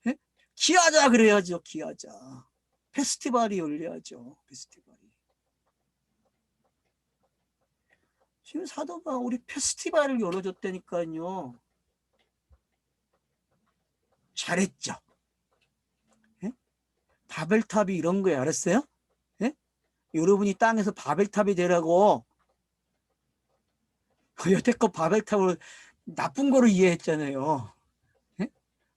예? 기하자 그래야죠, 기하자. 페스티벌이 열려야죠, 페스티벌이. 지금 사도가 우리 페스티벌을 열어줬다니까요. 잘했죠. 예? 바벨탑이 이런 거예요, 알았어요? 예? 여러분이 땅에서 바벨탑이 되라고 여태껏 바벨탑을 나쁜 거로 이해했잖아요. 예?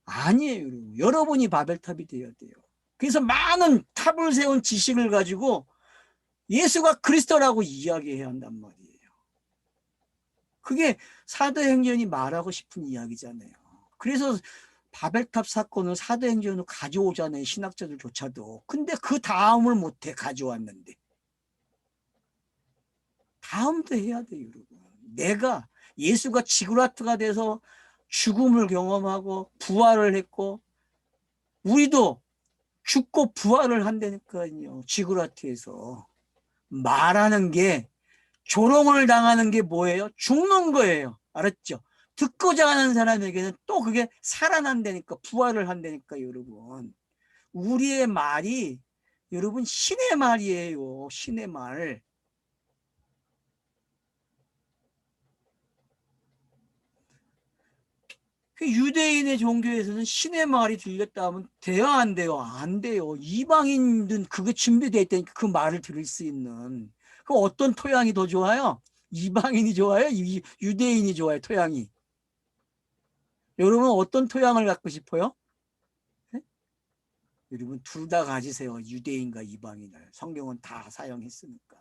아니에요, 여러분. 여러분이 바벨탑이 되어야 돼요. 그래서 많은 탑을 세운 지식을 가지고 예수가 그리스도라고 이야기해야 한단 말이에요. 그게 사도행전이 말하고 싶은 이야기잖아요. 그래서 바벨탑 사건을 사도행전으로 가져오잖아요. 신학자들조차도. 근데 그 다음을 못해 가져왔는데. 다음도 해야 돼요, 여러분. 내가 예수가 지구라트가 돼서 죽음을 경험하고 부활을 했고 우리도 죽고 부활을 한다니까요. 지구라트에서. 말하는 게 조롱을 당하는 게 뭐예요? 죽는 거예요. 알았죠? 듣고자 하는 사람에게는 또 그게 살아난다니까 부활을 한다니까 여러분. 우리의 말이 여러분 신의 말이에요. 신의 말. 그 유대인의 종교에서는 신의 말이 들렸다 하면 돼요, 안 돼요? 안 돼요. 이방인은 그게 준비되어 있다니까 그 말을 들을 수 있는. 그 어떤 토양이 더 좋아요? 이방인이 좋아요? 유대인이 좋아요, 토양이? 여러분 어떤 토양을 갖고 싶어요? 네? 여러분 둘 다 가지세요. 유대인과 이방인을. 성경은 다 사용했으니까.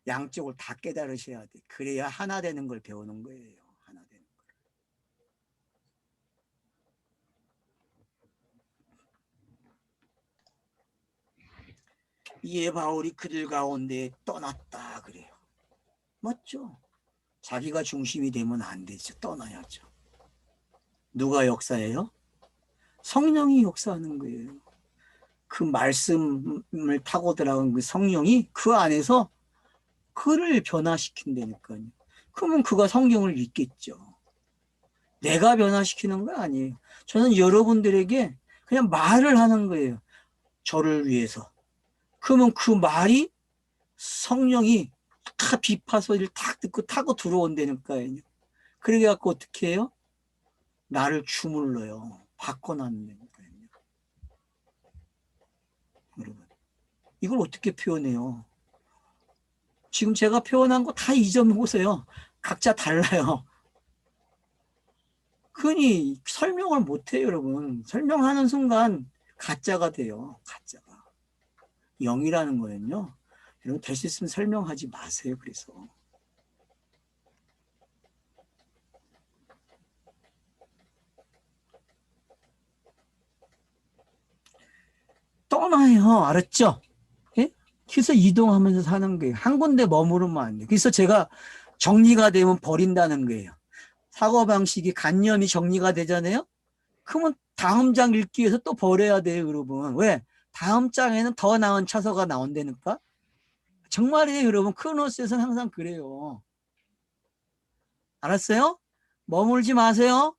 양쪽을 다 깨달으셔야 돼. 그래야 하나 되는 걸 배우는 거예요. 하나 되는 걸. 이에 바울이 그들 가운데 떠났다 그래요. 맞죠? 자기가 중심이 되면 안 되죠. 떠나야죠. 누가 역사해요? 성령이 역사하는 거예요. 그 말씀을 타고 들어간 그 성령이 그 안에서 그를 변화시킨다니까요. 그러면 그가 성경을 읽겠죠. 내가 변화시키는 거 아니에요. 저는 여러분들에게 그냥 말을 하는 거예요. 저를 위해서. 그러면 그 말이 성령이 다 비파 소리를 탁 듣고 타고 들어온다니까요. 그래 갖고 어떻게 해요? 나를 주물러요. 바꿔놨다니까요. 여러분, 이걸 어떻게 표현해요? 지금 제가 표현한 거 다 잊어보세요. 각자 달라요. 흔히 설명을 못해요, 여러분. 설명하는 순간 가짜가 돼요. 가짜가. 영이라는 거는요. 여러분 될 수 있으면 설명하지 마세요. 그래서 떠나요. 알았죠? 예? 그래서 이동하면서 사는 거예요. 한 군데 머무르면 안 돼. 그래서 제가 정리가 되면 버린다는 거예요. 사고방식이 관념이 정리가 되잖아요. 그러면 다음 장 읽기 위해서 또 버려야 돼요, 여러분. 왜? 다음 장에는 더 나은 차서가 나온다니까. 정말이에요, 여러분. 크로노스에서는 항상 그래요. 알았어요? 머물지 마세요.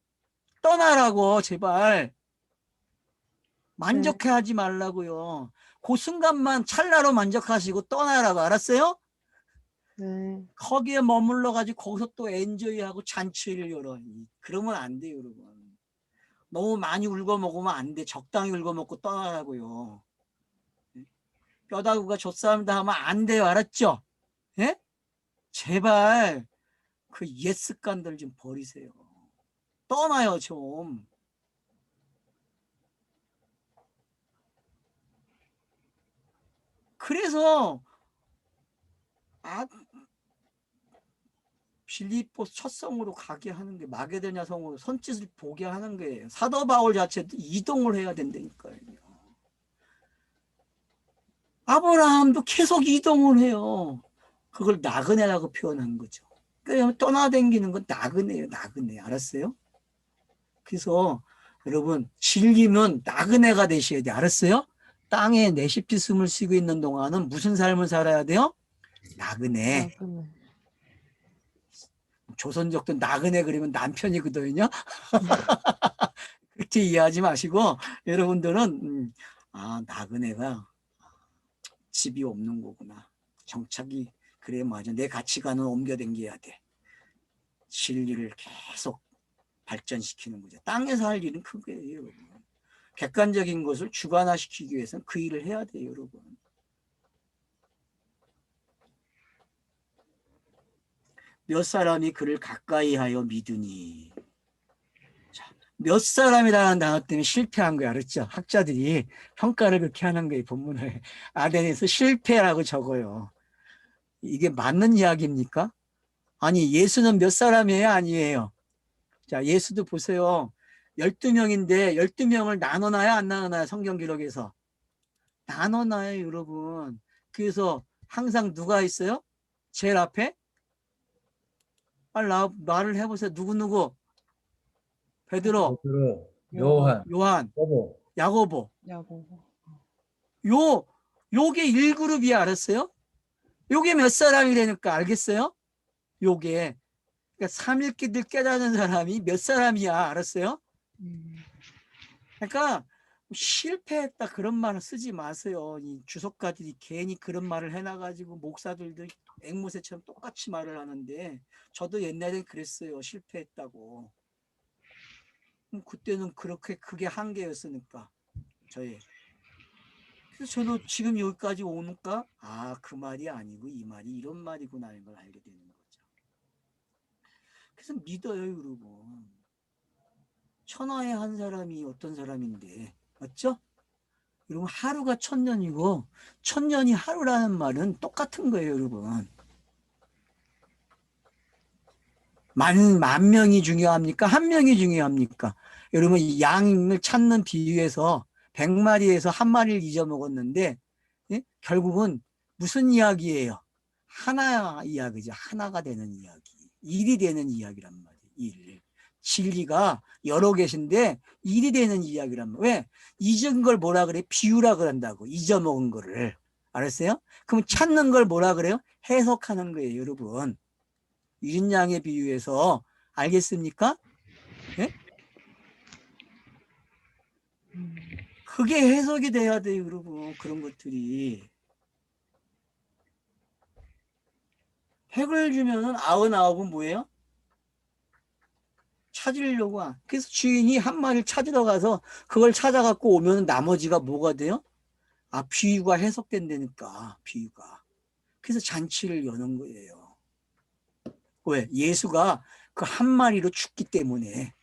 떠나라고, 제발. 만족해하지 말라고요. 그 순간만 찰나로 만족하시고 떠나라고. 알았어요? 네. 거기에 머물러 가지고 거기서 또 엔조이하고 잔치를 열어. 그러면 안 돼요, 여러분. 너무 많이 울고 먹으면 안 돼. 적당히 울고 먹고 떠나라고요. 뼈다구가 좆싸움다 하면 안 돼요. 알았죠? 예? 제발 그 예스간들 좀 버리세요. 떠나요, 좀. 그래서 빌립보서 첫 성으로 가게 하는 게 마게도냐 성으로 손짓을 보게 하는 거예요. 사도 바울 자체도 이동을 해야 된다니까요. 아브라함도 계속 이동을 해요. 그걸 나그네라고 표현한 거죠. 그러니까 떠나다니는 건 나그네예요. 나그네. 알았어요? 그래서 여러분 즐기면 나그네가 되셔야 돼. 알았어요? 땅에 내십지 숨을 쉬고 있는 동안은 무슨 삶을 살아야 돼요? 나그네. 나그네. 조선족도 나그네 그러면 남편이거든요. 그렇게 이해하지 마시고 여러분들은 나그네가 집이 없는 거구나. 정착이 그래 맞아. 내 가치관을 옮겨당겨야 돼. 진리를 계속 발전시키는 거죠. 땅에서 할 일은 큰 거예요, 여러분. 객관적인 것을 주관화시키기 위해서는 그 일을 해야 돼요, 여러분. 몇 사람이 그를 가까이 하여 믿으니. 자, 몇 사람이라는 단어 때문에 실패한 거야, 알았죠? 학자들이 평가를 그렇게 하는 거예요, 본문을. 아덴에서 실패라고 적어요. 이게 맞는 이야기입니까? 아니, 예수는 몇 사람이에요? 아니에요. 자, 예수도 보세요. 12명인데 12명을 나눠놔야 안 나눠놔요? 성경 기록에서. 나눠놔요, 여러분. 그래서 항상 누가 있어요? 제일 앞에? 빨리 말을 해보세요. 누구누구? 베드로, 베드로, 요한, 요한, 야고보. 야고보. 야고보. 요게 1그룹이 알았어요? 요게 몇 사람이라니까 알겠어요? 요게. 그러니까 삼일기들 깨닫는 사람이 몇 사람이야 알았어요? 그러니까 실패했다 그런 말을 쓰지 마세요. 이 주석가들이 괜히 그런 말을 해놔가지고 목사들도 앵무새처럼 똑같이 말을 하는데 저도 옛날엔 그랬어요. 실패했다고. 그때는 그렇게 그게 한계였으니까 저의. 그래서 저도 지금 여기까지 오니까 그 말이 아니고 이 말이 이런 말이구나 이걸 알게 되는 거죠. 그래서 믿어요, 여러분. 천하의 한 사람이 어떤 사람인데 맞죠? 여러분 하루가 천년이고 천년이 하루라는 말은 똑같은 거예요, 여러분. 만 명이 중요합니까? 한 명이 중요합니까? 여러분 이 양을 찾는 비유에서 100마리에서 한 마리를 잊어먹었는데 예? 결국은 무슨 이야기예요? 하나 이야기죠. 하나가 되는 이야기. 일이 되는 이야기란 말이에요. 일. 진리가 여러 계신데 일이 되는 이야기란 말이에요. 왜? 잊은 걸 뭐라 그래? 비유라 그런다고. 잊어먹은 거를. 알았어요? 그럼 찾는 걸 뭐라 그래요? 해석하는 거예요, 여러분. 이른 양의 비유에서 알겠습니까? 예? 그게 해석이 돼야 돼요, 여러분. 그런 것들이. 핵을 주면은 99은 뭐예요? 찾으려고. 그래서 주인이 한 마리를 찾으러 가서 그걸 찾아갖고 오면 나머지가 뭐가 돼요? 비유가 해석된다니까, 비유가. 그래서 잔치를 여는 거예요. 왜? 예수가 그 한 마리로 죽기 때문에.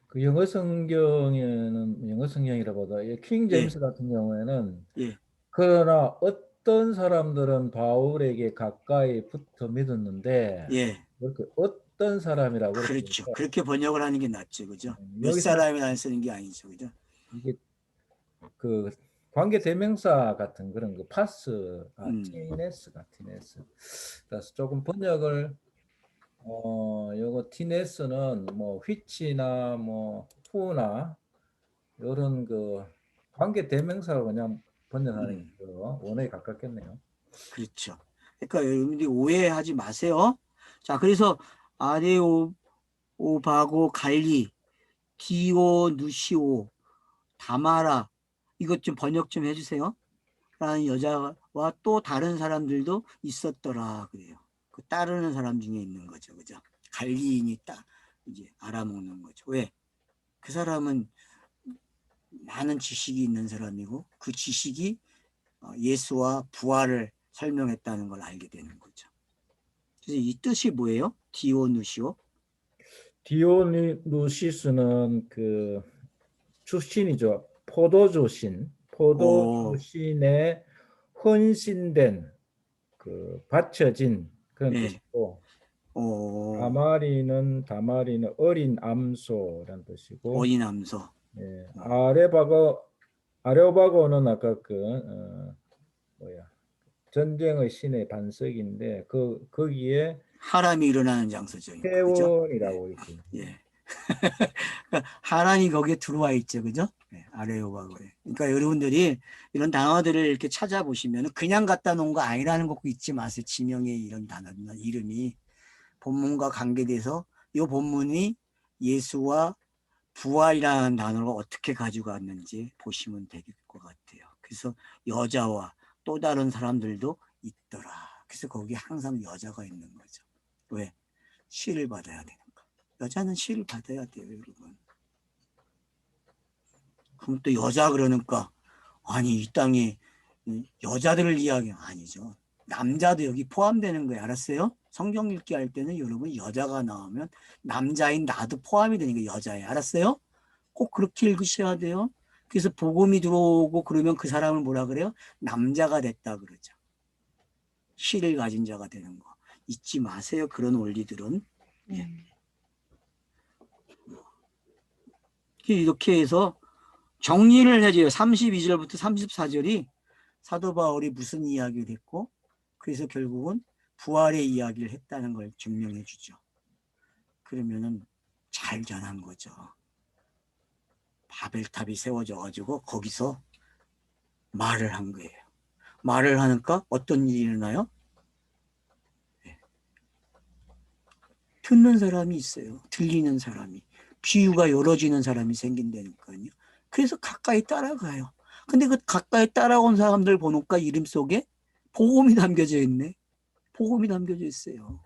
그 영어 성경에는 영어 성경이라보다 킹 제임스 예, 같은 경우에는 예, 그러나 어떤 사람들은 바울에게 가까이 붙어 믿었는데 예, 그렇게 어떤 사람이라고 그렇게 그렇죠. 해서 그렇게 번역을 하는 게 낫죠. 그죠? 몇 여기서는 사람이나 쓰는 게 아니죠. 그죠? 이게 그 관계 대명사 같은 그런 거 파스 티네스가 티네스. 그래서 조금 번역을 요거 티네스는 뭐 which나 뭐 who나 이런 그 관계 대명사로 그냥 번역하는 게 음. 더 원어에 가깝겠네요. 그렇죠. 그러니까 여러분들이 오해하지 마세요. 자, 그래서 아레오바고 갈리, 디오누시오, 다마라 이것 좀 번역 좀 해주세요. 라는 여자와 또 다른 사람들도 있었더라 그래요. 그 따르는 사람 중에 있는 거죠, 그죠? 갈리인이 딱 이제 알아먹는 거죠. 왜? 그 사람은 많은 지식이 있는 사람이고 그 지식이 예수와 부활을 설명했다는 걸 알게 되는 거죠. 그래서 이 뜻이 뭐예요? 디오누시오? 디오누시스는 그 출신이죠. 오, 포도주신에 헌신된 그 바쳐진 그런 네. 뜻이고 오, 다마리는 어린 암소라는 뜻이고 어인함서. 예, 아레오바고는 아까 그 뭐야 전쟁의 신의 반석인데 그 거기에 하람이 일어나는 장소죠. 그러니까, 그죠? 예, 회원이라고 이렇게 예. 그러니까 하란이 거기에 들어와 있죠, 그죠? 네, 아레오바고에. 그러니까 여러분들이 이런 단어들을 이렇게 찾아보시면 그냥 갖다 놓은 거 아니라는 거 잊지 마세요. 지명의 이런 단어나 이름이 본문과 관계돼서 이 본문이 예수와 부활이라는 단어를 어떻게 가지고 왔는지 보시면 될 것 같아요. 그래서 여자와 또 다른 사람들도 있더라. 그래서 거기에 항상 여자가 있는 거죠. 왜? 시를 받아야 되니까. 여자는 시를 받아야 돼요, 여러분. 그럼 또 여자 그러니까 아니 이 땅에 여자들을 이야기 아니죠. 남자도 여기 포함되는 거예요. 알았어요? 성경 읽기 할 때는 여러분 여자가 나오면 남자인 나도 포함이 되니까 여자예요. 알았어요? 꼭 그렇게 읽으셔야 돼요. 그래서 복음이 들어오고 그러면 그 사람을 뭐라 그래요? 남자가 됐다 그러죠. 시를 가진 자가 되는 거. 잊지 마세요. 그런 원리들은. 예. 이렇게 해서 정리를 해줘요. 32절부터 34절이 사도 바울이 무슨 이야기를 했고 그래서 결국은 부활의 이야기를 했다는 걸 증명해 주죠. 그러면은 잘 전한 거죠. 바벨탑이 세워져 가지고 거기서 말을 한 거예요. 말을 하니까 어떤 일이 일어나요? 듣는 사람이 있어요. 들리는 사람이. 비유가 열어지는 사람이 생긴다니까요. 그래서 가까이 따라가요. 근데 그 가까이 따라온 사람들 보니까 이름 속에 복음이 담겨져 있네. 복음이 담겨져 있어요.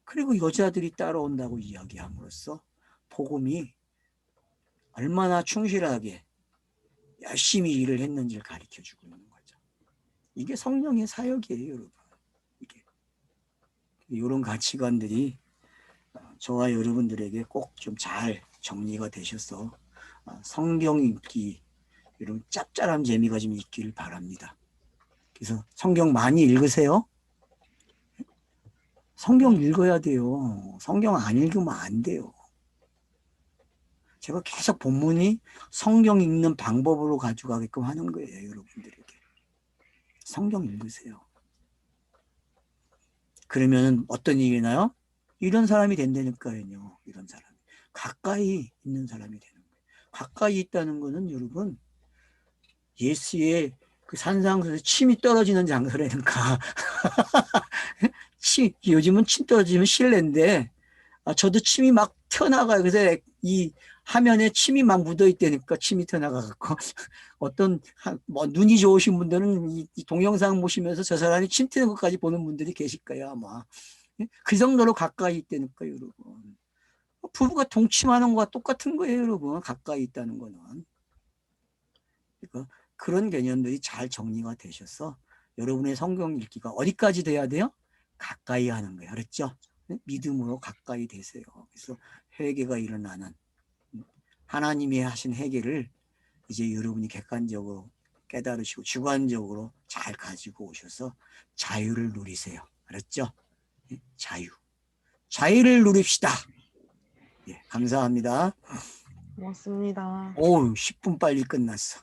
그리고 여자들이 따라온다고 이야기함으로써 복음이 얼마나 충실하게 열심히 일을 했는지를 가르쳐 주고 있는 거죠. 이게 성령의 사역이에요, 여러분. 이게 이런 가치관들이 저와 여러분들에게 꼭 좀 잘 정리가 되셔서 성경 읽기 이런 짭짤한 재미가 좀 있기를 바랍니다. 그래서 성경 많이 읽으세요. 성경 읽어야 돼요. 성경 안 읽으면 안 돼요. 제가 계속 본문이 성경 읽는 방법으로 가져가게끔 하는 거예요, 여러분들에게. 성경 읽으세요. 그러면 어떤 일이 나요? 이런 사람이 된다니까요. 이런 사람이. 가까이 있는 사람이 되는 거예요. 가까이 있다는 거는 여러분 예수의 그 산상에서 침이 떨어지는 장소라니까. 요즘은 침 떨어지면 실내인데 저도 침이 막 튀어나가요. 그래서 이 화면에 침이 막 묻어 있다니까 침이 튀어나가갖고 어떤 뭐 눈이 좋으신 분들은 이 동영상 보시면서 저 사람이 침 튀는 것까지 보는 분들이 계실 거예요 아마. 그 정도로 가까이 있다니까 여러분. 부부가 동침하는 것과 똑같은 거예요 여러분. 가까이 있다는 거는. 그러니까 그런 개념들이 잘 정리가 되셔서 여러분의 성경 읽기가 어디까지 돼야 돼요? 가까이 하는 거예요. 알았죠? 믿음으로 가까이 되세요. 그래서 회개가 일어나는 하나님이 하신 회개를 이제 여러분이 객관적으로 깨달으시고 주관적으로 잘 가지고 오셔서 자유를 누리세요. 알았죠? 자유. 자유를 누립시다. 예, 감사합니다. 고맙습니다. 오, 10분 빨리 끝났어.